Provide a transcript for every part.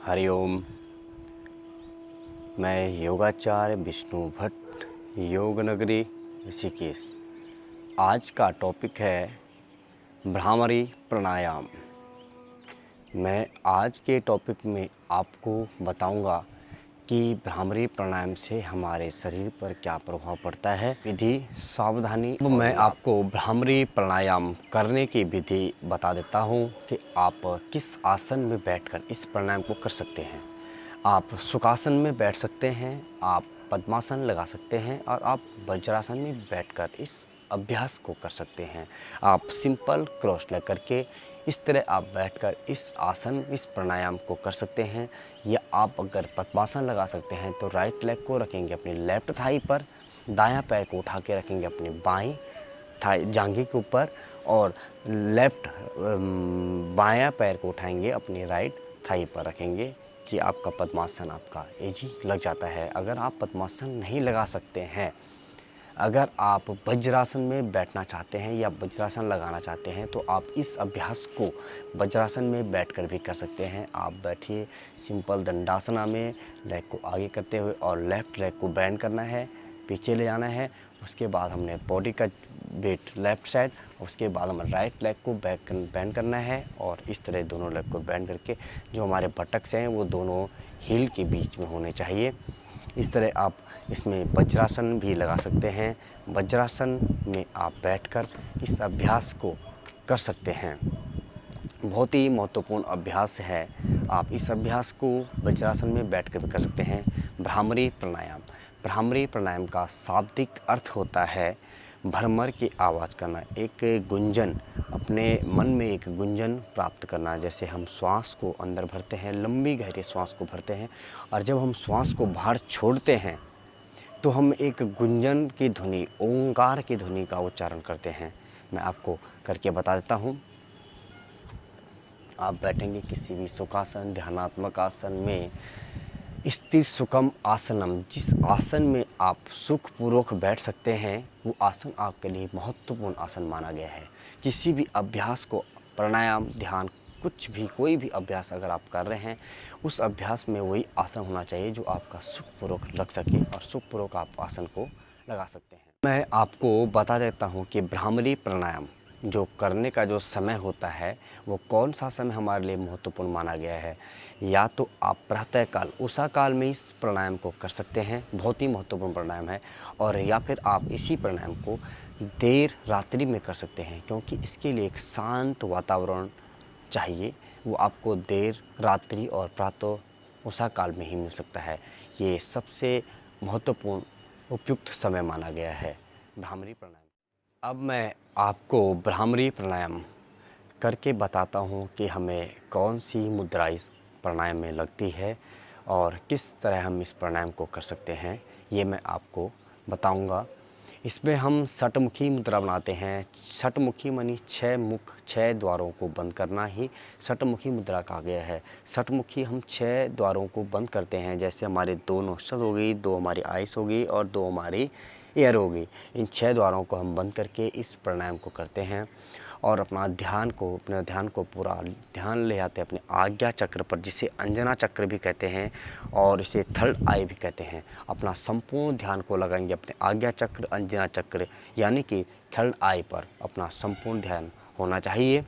हरिओम। मैं योगाचार्य विष्णु भट्ट, योग नगरी ऋषिकेश। आज का टॉपिक है भ्रामरी प्राणायाम। मैं आज के टॉपिक में आपको बताऊंगा कि भ्रामरी प्राणायाम से हमारे शरीर पर क्या प्रभाव पड़ता है, विधि, सावधानी। मैं आपको भ्रामरी प्राणायाम करने की विधि बता देता हूं कि आप किस आसन में बैठकर इस प्राणायाम को कर सकते हैं। आप सुखासन में बैठ सकते हैं, आप पद्मासन लगा सकते हैं और आप वज्रासन में बैठकर इस अभ्यास को कर सकते हैं। आप सिंपल क्रॉस लेग करके इस तरह आप बैठकर इस प्राणायाम को कर सकते हैं। या आप अगर पद्मासन लगा सकते हैं तो राइट लेग को रखेंगे अपनी लेफ्ट थाई पर, दायां पैर को उठा के रखेंगे अपनी बाईं थाई जांघी के ऊपर और बायां पैर को उठाएंगे अपनी राइट थाई पर रखेंगे कि आपका पद्मासन आपका इजी लग जाता है। अगर आप पद्मासन नहीं लगा सकते हैं, अगर आप वज्रासन में बैठना चाहते हैं या वज्रासन लगाना चाहते हैं तो आप इस अभ्यास को वज्रासन में बैठकर भी कर सकते हैं। आप बैठिए सिंपल दंडासना में, लेग को आगे करते हुए और लेफ़्ट लेग को बेंड करना है, पीछे ले जाना है। उसके बाद हमने बॉडी का वेट लेफ़्ट साइड, उसके बाद हमें राइट लेग को बेंड करना है और इस तरह दोनों लेग को बेंड करके जो हमारे बटक्स हैं वो दोनों हील के बीच में होने चाहिए। इस तरह आप इसमें वज्रासन भी लगा सकते हैं। वज्रासन में आप बैठकर इस अभ्यास को कर सकते हैं। बहुत ही महत्वपूर्ण अभ्यास है। आप इस अभ्यास को वज्रासन में बैठकर भी कर सकते हैं। भ्रामरी प्राणायाम। भ्रामरी प्राणायाम का शाब्दिक अर्थ होता है भ्रमर की आवाज़ करना, एक गुंजन, अपने मन में एक गुंजन प्राप्त करना। जैसे हम श्वास को अंदर भरते हैं, लंबी गहरी श्वास को भरते हैं और जब हम श्वास को बाहर छोड़ते हैं तो हम एक गुंजन की ध्वनि, ओंकार की ध्वनि का उच्चारण करते हैं। मैं आपको करके बता देता हूँ। आप बैठेंगे किसी भी सुखासन, ध्यानात्मक आसन में, स्थिर सुखम आसनम, जिस आसन में आप सुखपूर्वक बैठ सकते हैं वो आसन आपके लिए महत्वपूर्ण आसन माना गया है। किसी भी अभ्यास को, प्राणायाम, ध्यान, कुछ भी, कोई भी अभ्यास अगर आप कर रहे हैं उस अभ्यास में वही आसन होना चाहिए जो आपका सुखपूर्वक लग सके और सुखपूर्वक आप आसन को लगा सकते हैं। मैं आपको बता देता हूँ कि भ्रामरी प्राणायाम जो करने का जो समय होता है वो कौन सा समय हमारे लिए महत्वपूर्ण माना गया है। या तो आप प्रातःकाल, उषा काल में इस प्राणायाम को कर सकते हैं, बहुत ही महत्वपूर्ण प्राणायाम है। और या फिर आप इसी प्राणायाम को देर रात्रि में कर सकते हैं, क्योंकि इसके लिए एक शांत वातावरण चाहिए। वो आपको देर रात्रि और प्रातः उषा काल में ही मिल सकता है। ये सबसे महत्वपूर्ण उपयुक्त समय माना गया है भ्रामरी प्राणायाम। अब मैं आपको भ्रामरी प्राणायाम करके बताता हूँ कि हमें कौन सी मुद्रा इस प्राणायाम में लगती है और किस तरह हम इस प्राणायाम को कर सकते हैं, ये मैं आपको बताऊँगा। इसमें हम षटमुखी मुद्रा बनाते हैं। षटमुखी मानी 6 मुख, 6 द्वारों को बंद करना ही षटमुखी मुद्रा कहा गया है। षटमुखी हम 6 द्वारों को बंद करते हैं। जैसे हमारे 2 नोस्ट्रल हो गई, 2 हमारी आइस हो गई और 2 हमारी एयर हो गई। इन 6 द्वारों को हम बंद करके इस प्राणायाम को करते हैं और अपने ध्यान को पूरा ध्यान ले आते हैं अपने आज्ञा चक्र पर, जिसे अंजना चक्र भी कहते हैं और इसे थर्ड आई भी कहते हैं। अपना संपूर्ण ध्यान को लगाएंगे अपने आज्ञा चक्र, अंजना चक्र यानी कि थर्ड आई पर अपना संपूर्ण ध्यान होना चाहिए।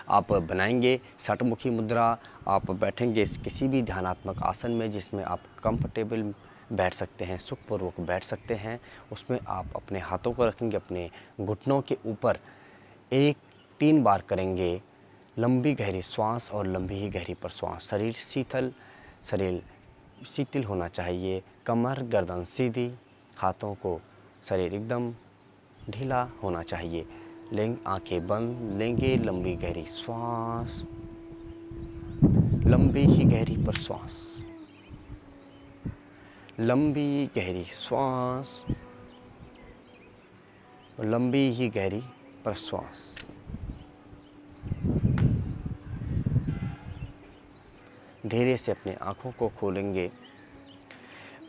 आप बनाएंगे षटमुखी मुद्रा। आप बैठेंगे किसी भी ध्यानात्मक आसन में जिसमें आप कंफर्टेबल बैठ सकते हैं, सुखपूर्वक बैठ सकते हैं। उसमें आप अपने हाथों को रखेंगे अपने घुटनों के ऊपर, 3 बार करेंगे लंबी गहरी श्वास और लंबी ही गहरी प्रश्वास। शरीर शीतल होना चाहिए, कमर गर्दन सीधी, हाथों को शरीर एकदम ढीला होना चाहिए। आंखें बंद, लेंगे लंबी गहरी श्वास, लंबी ही गहरी प्रश्वास, लंबी गहरी श्वास, लंबी ही गहरी प्रश्वास। धीरे से अपने आँखों को खोलेंगे।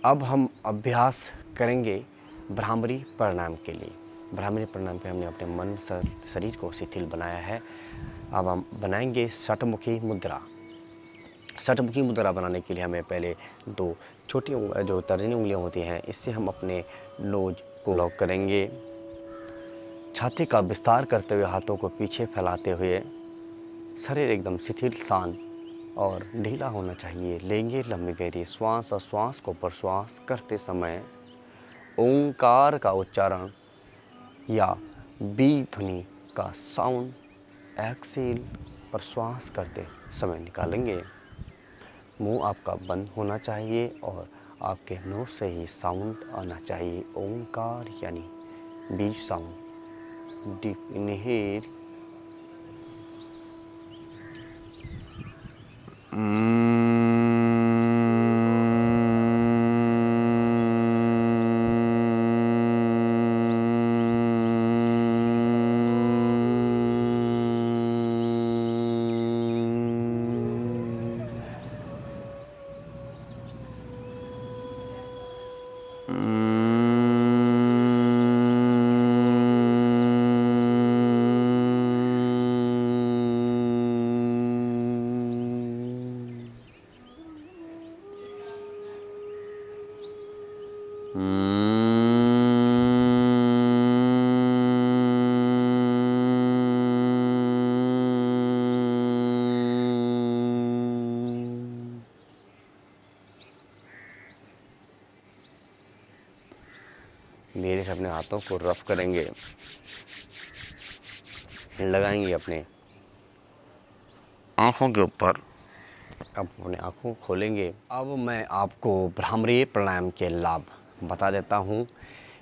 अब हम अभ्यास करेंगे भ्रामरी प्राणायाम के लिए। भ्रामरी प्राणायाम पे हमने अपने मन शरीर को शिथिल बनाया है। अब हम बनाएंगे षटमुखी मुद्रा। षटमुखी मुद्रा बनाने के लिए हमें पहले 2 छोटी जो तर्जनी उंगलियां होती हैं, इससे हम अपने नोज को लॉक करेंगे। छाती का विस्तार करते हुए हाथों को पीछे फैलाते हुए शरीर एकदम शिथिल, शांत और ढीला होना चाहिए। लेंगे लंबी गहरी श्वास और श्वास को प्रश्वास करते समय ओंकार का उच्चारण या बी ध्वनि का साउंड एक्सेल प्रश्वास करते समय निकालेंगे। मुंह आपका बंद होना चाहिए और आपके नोज से ही साउंड आना चाहिए। ओंकार यानी बी साउंड। डीप इनहेल, धीरे से अपने हाथों को रफ करेंगे, लगाएंगे अपने आँखों के ऊपर। अब अपने आँखों को खोलेंगे। अब मैं आपको भ्रामरी प्राणायाम के लाभ बता देता हूँ।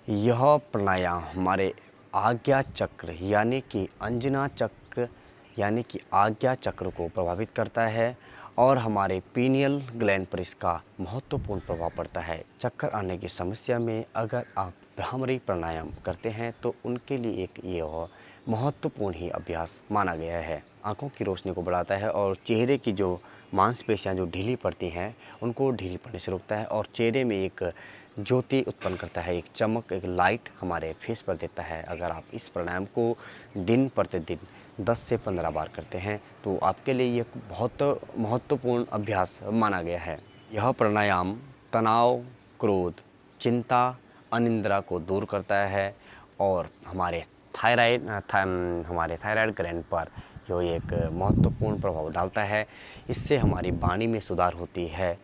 यह प्राणायाम हमारे आज्ञा चक्र यानी कि अंजना चक्र यानी कि आज्ञा चक्र को प्रभावित करता है और हमारे पीनियल ग्लैंड पर इसका महत्वपूर्ण प्रभाव पड़ता है। चक्कर आने की समस्या में अगर आप भ्रामरी प्राणायाम करते हैं तो उनके लिए एक यह महत्वपूर्ण ही अभ्यास माना गया है। आँखों की रोशनी को बढ़ाता है और चेहरे की जो मांसपेशियां जो ढीली पड़ती हैं उनको ढीली पड़ने से रोकता है और चेहरे में एक ज्योति उत्पन्न करता है, एक चमक, एक लाइट हमारे फेस पर देता है। अगर आप इस प्राणायाम को दिन प्रतिदिन 10 से 15 बार करते हैं तो आपके लिए ये बहुत महत्वपूर्ण अभ्यास माना गया है। यह प्राणायाम तनाव, क्रोध, चिंता, अनिद्रा को दूर करता है और हमारे थायराइड ग्लैंड पर जो एक महत्वपूर्ण प्रभाव डालता है। इससे हमारी वाणी में सुधार होती है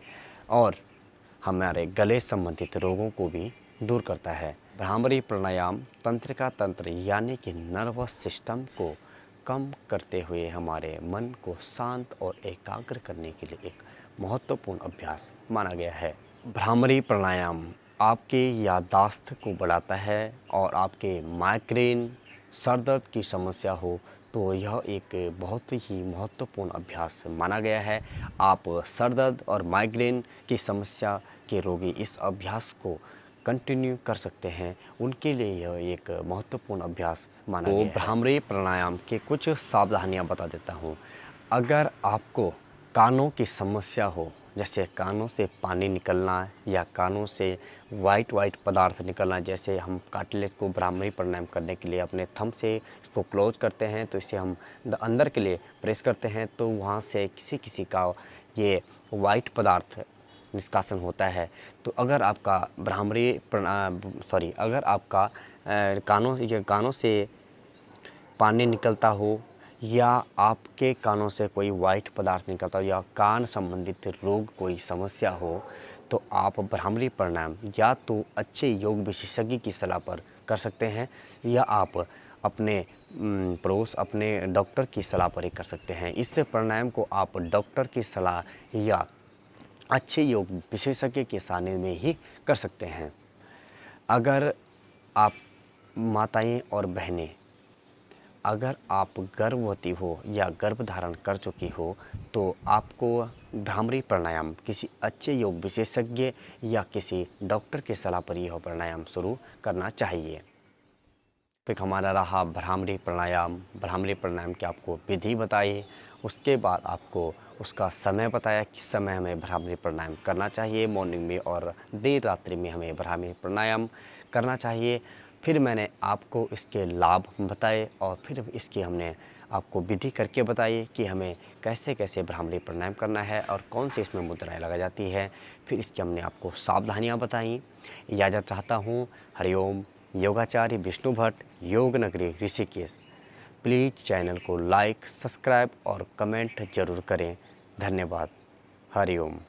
और हमारे गले संबंधित रोगों को भी दूर करता है। भ्रामरी प्राणायाम तंत्रिका तंत्र यानी कि नर्वस सिस्टम को कम करते हुए हमारे मन को शांत और एकाग्र करने के लिए एक महत्वपूर्ण अभ्यास माना गया है। भ्रामरी प्राणायाम आपके याददाश्त को बढ़ाता है और आपके माइग्रेन, सर दर्द की समस्या हो तो यह एक बहुत ही महत्वपूर्ण अभ्यास माना गया है। आप सर दर्द और माइग्रेन की समस्या के रोगी इस अभ्यास को कंटिन्यू कर सकते हैं, उनके लिए यह एक महत्वपूर्ण अभ्यास माना गया है। भ्रामरी प्राणायाम के कुछ सावधानियां बता देता हूं। अगर आपको कानों की समस्या हो, जैसे कानों से पानी निकलना या कानों से वाइट पदार्थ निकलना, जैसे हम कार्टिलेज को भ्रामरी प्राणायाम करने के लिए अपने थंब से इसको क्लोज करते हैं तो इसे हम अंदर के लिए प्रेस करते हैं तो वहाँ से किसी का ये वाइट पदार्थ निष्कासन होता है। तो अगर आपका अगर आपका कानों से पानी निकलता हो या आपके कानों से कोई वाइट पदार्थ निकलता हो या कान संबंधित रोग कोई समस्या हो तो आप भ्रामरी प्राणायाम या तो अच्छे योग विशेषज्ञ की सलाह पर कर सकते हैं या आप अपने अपने डॉक्टर की सलाह पर ही कर सकते हैं। इस प्राणायाम को आप डॉक्टर की सलाह या अच्छे योग विशेषज्ञ के सानिध्य में ही कर सकते हैं। अगर आप माताएं और बहनें, अगर आप गर्भवती हो या गर्भ धारण कर चुकी हो तो आपको भ्रामरी प्राणायाम किसी अच्छे योग विशेषज्ञ या किसी डॉक्टर की सलाह पर यह प्राणायाम शुरू करना चाहिए। फिर हमारा रहा भ्रामरी प्राणायाम। भ्रामरी प्राणायाम की आपको विधि बताई, उसके बाद आपको उसका समय बताया किस समय हमें भ्रामरी प्राणायाम करना चाहिए। मॉर्निंग में और देर रात्रि में हमें भ्रामरी प्राणायाम करना चाहिए। फिर मैंने आपको इसके लाभ बताए और फिर इसकी हमने आपको विधि करके बताई कि हमें कैसे कैसे भ्रामरी प्राणायाम करना है और कौन से इसमें मुद्राएं लगाई जाती है। फिर इसकी हमने आपको सावधानियाँ बताई। इजाज़त चाहता हूँ। हरिओम। योगाचार्य विष्णु भट्ट, योग नगरी ऋषिकेश। प्लीज़ चैनल को लाइक, सब्सक्राइब और कमेंट ज़रूर करें। धन्यवाद। हरिओम।